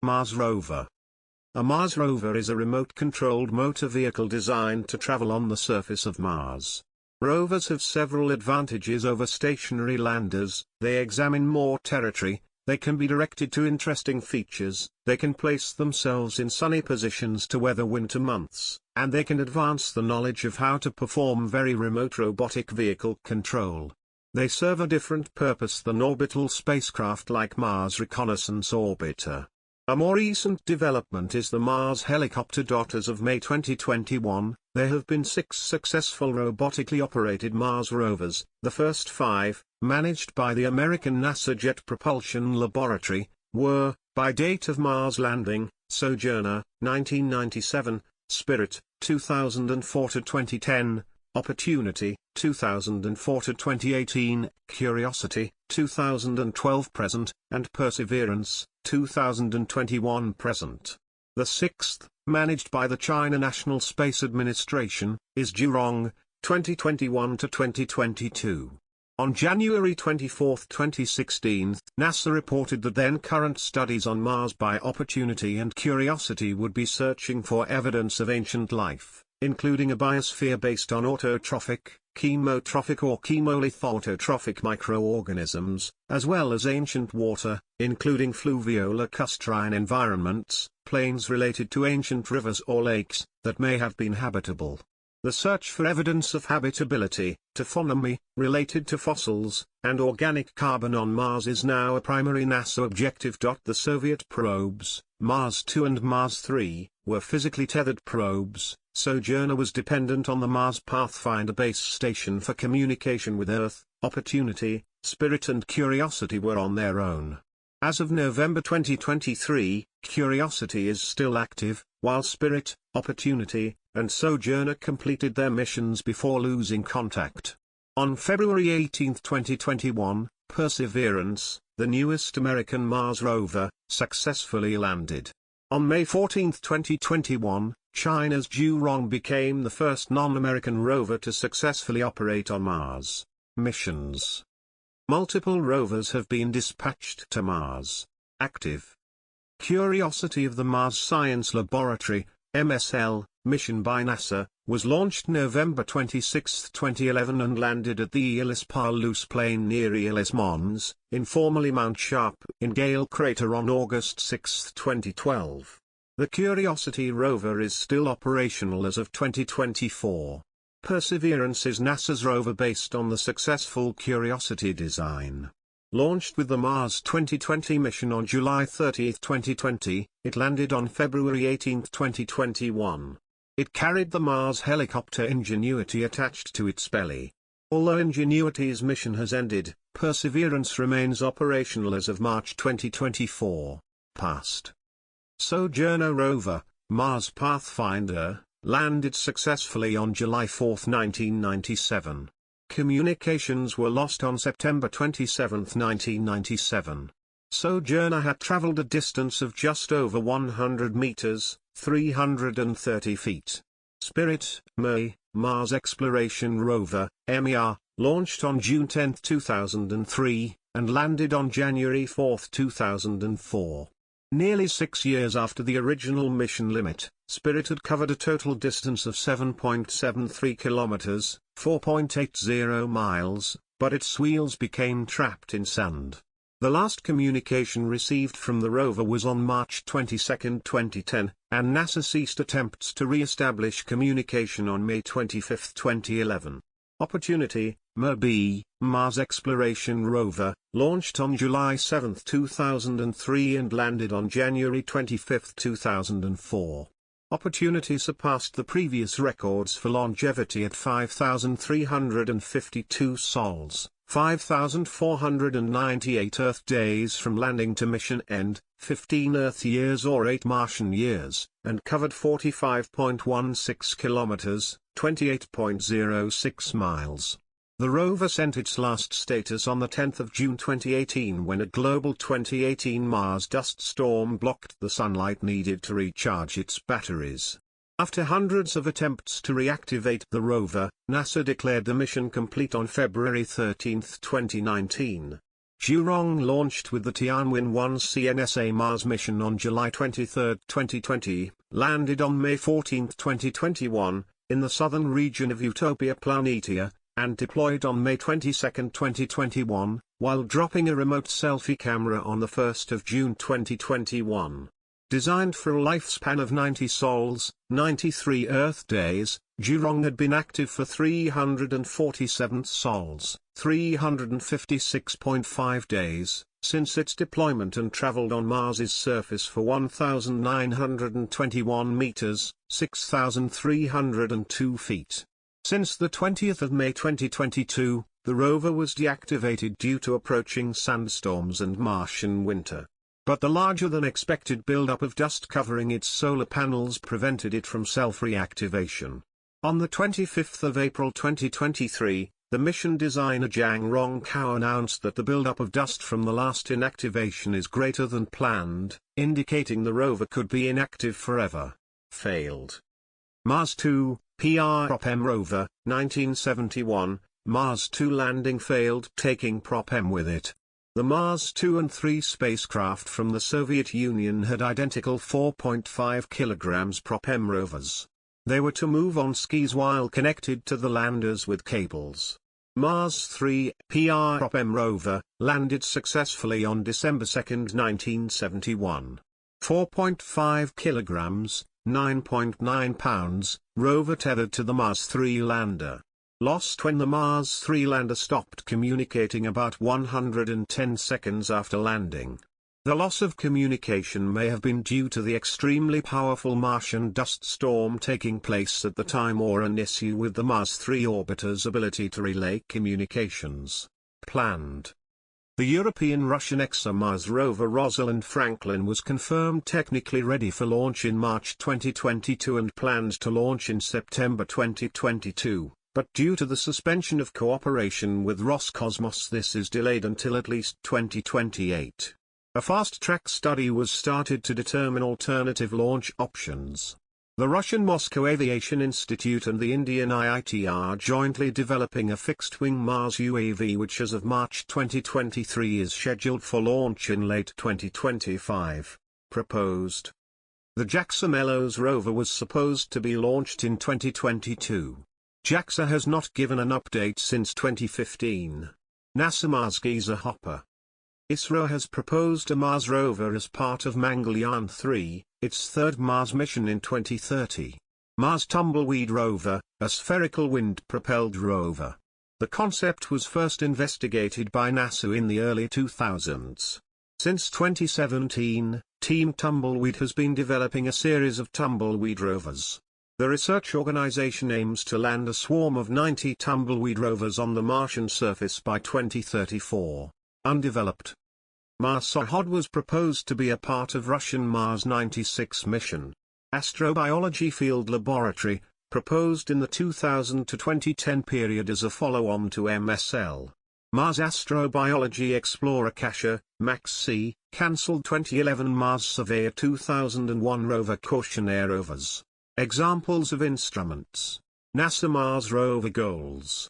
Mars Rover. A Mars rover is a remote-controlled motor vehicle designed to travel on the surface of Mars. Rovers have several advantages over stationary landers: they examine more territory, they can be directed to interesting features, they can place themselves in sunny positions to weather winter months, and they can advance the knowledge of how to perform very remote robotic vehicle control. They serve a different purpose than orbital spacecraft like Mars Reconnaissance Orbiter. A more recent development is the Mars helicopter. As of May 2021, there have been 6 successful robotically operated Mars rovers, the first 5, managed by the American NASA Jet Propulsion Laboratory, were, by date of Mars landing, Sojourner, 1997, Spirit, 2004-2010, Opportunity, 2004-2018, Curiosity, 2012-present, and Perseverance, 2021-present. The 6th, managed by the China National Space Administration, is Zhurong, 2021-2022. On January 24, 2016, NASA reported that then-current studies on Mars by Opportunity and Curiosity would be searching for evidence of ancient life, including a biosphere based on autotrophic, chemotrophic or chemolithautotrophic microorganisms, as well as ancient water, including fluvio-lacustrine environments, plains related to ancient rivers or lakes, that may have been habitable. The search for evidence of habitability, taphonomy, related to fossils, and organic carbon on Mars is now a primary NASA objective. The Soviet probes, Mars 2 and Mars 3, were physically tethered probes. Sojourner was dependent on the Mars Pathfinder base station for communication with Earth. Opportunity, Spirit and Curiosity were on their own. As of November 2023, Curiosity is still active, while Spirit, Opportunity, and Sojourner completed their missions before losing contact. On February 18, 2021, Perseverance, the newest American Mars rover, successfully landed. On May 14, 2021, China's Zhurong became the first non-American rover to successfully operate on Mars missions. Multiple rovers have been dispatched to Mars. Active Curiosity of the Mars Science Laboratory, MSL, mission by NASA, was launched November 26, 2011 and landed at the Aeolis-Palus Plain near Aeolis Mons, informally Mount Sharp, in Gale Crater on August 6, 2012. The Curiosity rover is still operational as of 2024. Perseverance is NASA's rover based on the successful Curiosity design. Launched with the Mars 2020 mission on July 30, 2020, it landed on February 18, 2021. It carried the Mars helicopter Ingenuity attached to its belly. Although Ingenuity's mission has ended, Perseverance remains operational as of March 2024. Past. Sojourner rover, Mars Pathfinder, landed successfully on July 4, 1997. Communications were lost on September 27, 1997. Sojourner had traveled a distance of just over 100 meters, 330 feet. Spirit, May, Mars Exploration Rover, MER, launched on June 10, 2003, and landed on January 4, 2004. Nearly 6 years after the original mission limit, Spirit had covered a total distance of 7.73 kilometers, 4.80 miles, but its wheels became trapped in sand. The last communication received from the rover was on March 22, 2010, and NASA ceased attempts to re-establish communication on May 25, 2011. Opportunity, MER-B, Mars Exploration Rover, launched on July 7, 2003 and landed on January 25, 2004. Opportunity surpassed the previous records for longevity at 5,352 sols, 5,498 Earth days from landing to mission end, 15 Earth years or 8 Martian years, and covered 45.16 kilometers, 28.06 miles. The rover sent its last status on the 10th of June 2018 when a global 2018 Mars dust storm blocked the sunlight needed to recharge its batteries. After hundreds of attempts to reactivate the rover, NASA declared the mission complete on February 13, 2019. Zhurong launched with the Tianwen-1 CNSA Mars mission on July 23, 2020, landed on May 14, 2021, in the southern region of Utopia Planitia, and deployed on May 22, 2021, while dropping a remote selfie camera on 1 June 2021. Designed for a lifespan of 90 sols, 93 Earth days, Zhurong had been active for 347 sols, 356.5 days, since its deployment and traveled on Mars's surface for 1,921 meters, 6,302 feet. Since the 20th of May 2022, the rover was deactivated due to approaching sandstorms and Martian winter. But the larger-than-expected buildup of dust covering its solar panels prevented it from self-reactivation. On the 25th of April 2023, the mission designer Zhang Rongkao announced that the buildup of dust from the last inactivation is greater than planned, indicating the rover could be inactive forever. Failed. Mars 2, Prop-M rover, 1971, Mars 2 landing failed, taking Prop-M with it. The Mars 2 and 3 spacecraft from the Soviet Union had identical 4.5 kg Prop-M rovers. They were to move on skis while connected to the landers with cables. Mars 3, Prop-M rover, landed successfully on December 2, 1971. 4.5 kg, 9.9 pounds, rover tethered to the Mars 3 lander. Lost when the Mars 3 lander stopped communicating about 110 seconds after landing. The loss of communication may have been due to the extremely powerful Martian dust storm taking place at the time or an issue with the Mars 3 orbiter's ability to relay communications. Planned. The European-Russian ExoMars rover Rosalind Franklin was confirmed technically ready for launch in March 2022 and planned to launch in September 2022. But due to the suspension of cooperation with Roscosmos, this is delayed until at least 2028. A fast-track study was started to determine alternative launch options. The Russian Moscow Aviation Institute and the Indian IIT are jointly developing a fixed-wing Mars UAV which as of March 2023 is scheduled for launch in late 2025. Proposed. The JAXA Melos rover was supposed to be launched in 2022. JAXA has not given an update since 2015. NASA Mars Geyser Hopper. ISRO has proposed a Mars rover as part of Mangalyaan 3, its third Mars mission in 2030. Mars Tumbleweed rover, a spherical wind-propelled rover. The concept was first investigated by NASA in the early 2000s. Since 2017, Team Tumbleweed has been developing a series of tumbleweed rovers. The research organization aims to land a swarm of 90 tumbleweed rovers on the Martian surface by 2034. Undeveloped. Mars Sahod was proposed to be a part of Russian Mars 96 mission. Astrobiology Field Laboratory, proposed in the 2000 to 2010 period as a follow-on to MSL. Mars Astrobiology Explorer Cacher, MAX-C, cancelled 2011 Mars Surveyor 2001 rover Cautionnaire rovers. Examples of instruments. NASA Mars rover goals.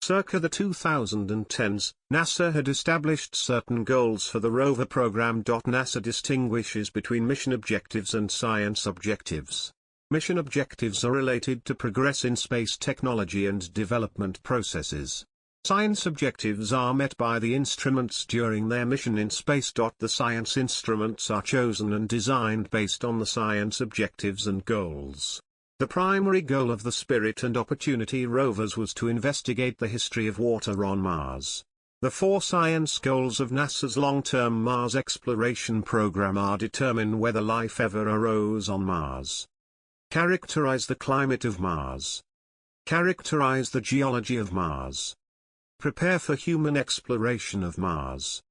Circa the 2010s, NASA had established certain goals for the rover program. NASA distinguishes between mission objectives and science objectives. Mission objectives are related to progress in space technology and development processes. Science objectives are met by the instruments during their mission in space. The science instruments are chosen and designed based on the science objectives and goals. The primary goal of the Spirit and Opportunity rovers was to investigate the history of water on Mars. The 4 science goals of NASA's long-term Mars exploration program are: determine whether life ever arose on Mars. Characterize the climate of Mars. Characterize the geology of Mars. Prepare for human exploration of Mars.